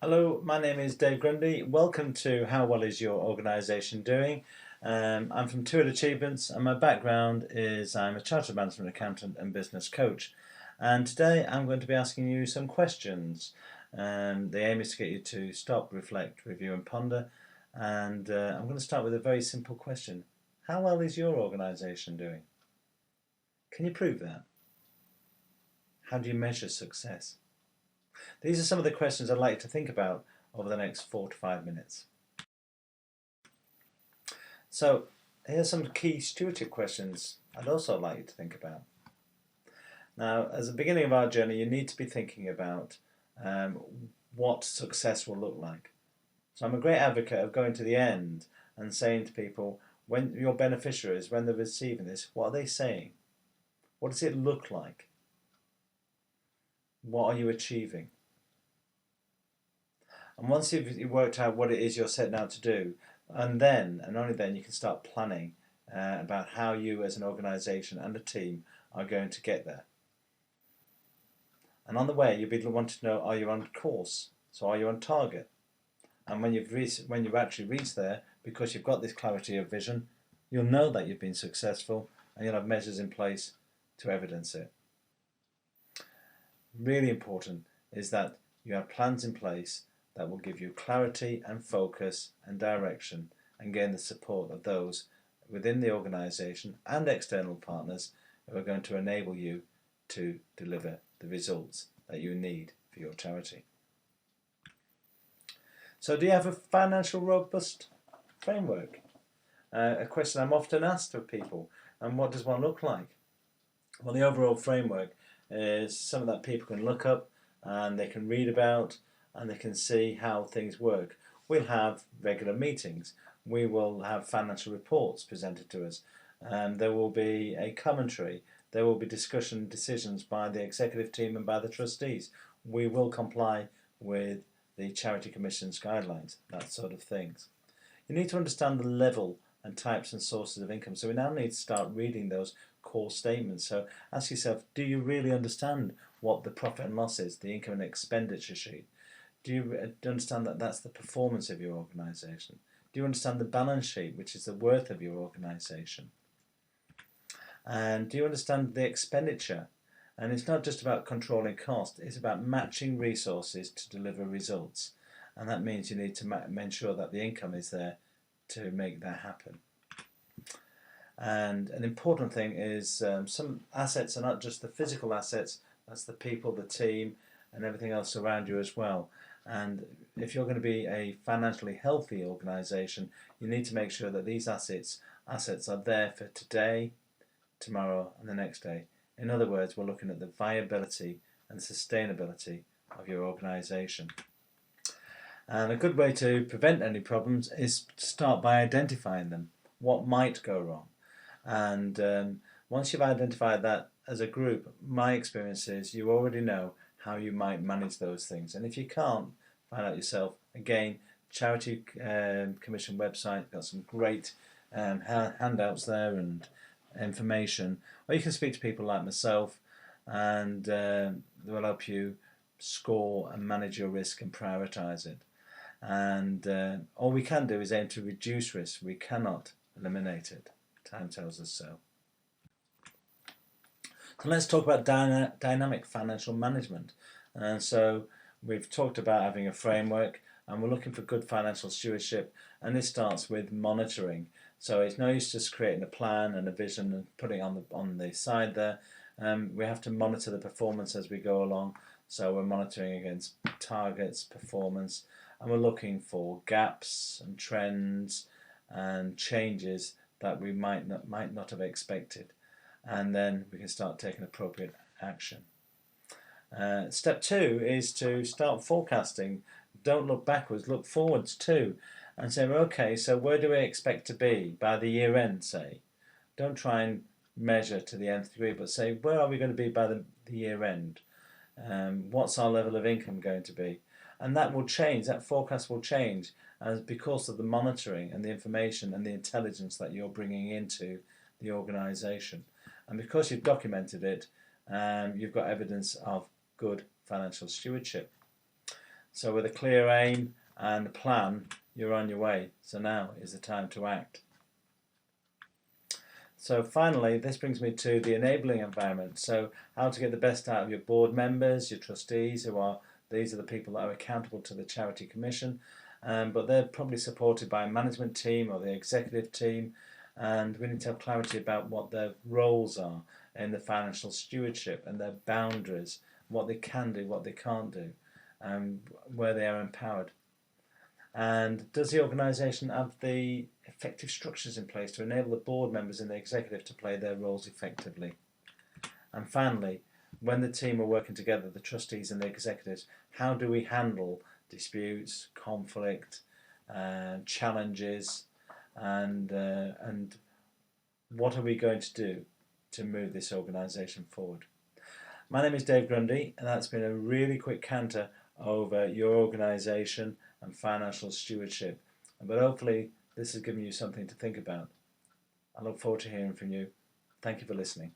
Hello, my name is Dave Grundy. Welcome to How Well Is Your Organisation Doing? I'm from Tuit Achievements, and my background is I'm a chartered management accountant and business coach. And today I'm going to be asking you some questions. The aim is to get you to stop, reflect, review and ponder. And I'm going to start with a very simple question. How well is your organisation doing? Can you prove that? How do you measure success? These are some of the questions I'd like you to think about over the next 4 to 5 minutes. So here's some key stewardship questions I'd also like you to think about. Now, as the beginning of our journey, you need to be thinking about what success will look like. So I'm a great advocate of going to the end and saying to people, when your beneficiaries, when they're receiving this, what are they saying? What does it look like? What are you achieving? And once you've worked out what it is you're setting out to do, and only then, you can start planning about how you as an organisation and a team are going to get there. And on the way, you'll be wanting to know, are you on course? So are you on target? And when you've actually reached there, because you've got this clarity of vision, you'll know that you've been successful, and you'll have measures in place to evidence it. Really important is that you have plans in place that will give you clarity and focus and direction, and gain the support of those within the organisation and external partners who are going to enable you to deliver the results that you need for your charity. So do you have a financial robust framework? A question I'm often asked of people, and what does one look like? Well, the overall framework is something that people can look up and they can read about, and they can see how things work. We'll have regular meetings. We will have financial reports presented to us. There will be a commentary. There will be discussion decisions by the executive team and by the trustees. We will comply with the Charity Commission's guidelines, that sort of things. You need to understand the level and types and sources of income. So we now need to start reading those core statements. So ask yourself, do you really understand what the profit and loss is, the income and expenditure sheet? Do you understand that that's the performance of your organisation? Do you understand the balance sheet, which is the worth of your organisation? And do you understand the expenditure? And it's not just about controlling cost, it's about matching resources to deliver results. And that means you need to make sure that the income is there to make that happen. And an important thing is some assets are not just the physical assets, that's the people, the team, and everything else around you as well. And if you're going to be a financially healthy organisation, you need to make sure that these assets are there for today, tomorrow and the next day. In other words, we're looking at the viability and sustainability of your organisation. And a good way to prevent any problems is to start by identifying them, what might go wrong. And once you've identified that as a group, my experience is you already know how you might manage those things. And if you can't find out yourself, again, Charity Commission website, got some great handouts there and information. Or you can speak to people like myself, and they will help you score and manage your risk and prioritise it. And all we can do is aim to reduce risk. We cannot eliminate it. Time tells us so. So let's talk about dynamic financial management. And so we've talked about having a framework, and we're looking for good financial stewardship, and this starts with monitoring. So it's no use just creating a plan and a vision and putting it on the side there. We have to monitor the performance as we go along. So we're monitoring against targets, performance, and we're looking for gaps and trends and changes that we might not have expected. And then we can start taking appropriate action. Step 2 is to start forecasting. Don't look backwards, look forwards too, and say, okay, so where do we expect to be by the year end, say? Don't try and measure to the nth degree, but say, where are we going to be by the year end? What's our level of income going to be? And that will change, that forecast will change because of the monitoring and the information and the intelligence that you're bringing into the organisation. And because you've documented it, you've got evidence of good financial stewardship. So with a clear aim and a plan, you're on your way. So now is the time to act. So finally, this brings me to the enabling environment. So how to get the best out of your board members, your trustees, these are the people that are accountable to the Charity Commission, but they're probably supported by a management team or the executive team, and we need to have clarity about what their roles are in the financial stewardship and their boundaries, what they can do, what they can't do, and where they are empowered. And does the organisation have the effective structures in place to enable the board members and the executive to play their roles effectively? And finally, when the team are working together, the trustees and the executives, how do we handle disputes, conflict, challenges, and what are we going to do to move this organisation forward? My name is Dave Grundy, and that's been a really quick canter over your organisation and financial stewardship. But hopefully this has given you something to think about. I look forward to hearing from you. Thank you for listening.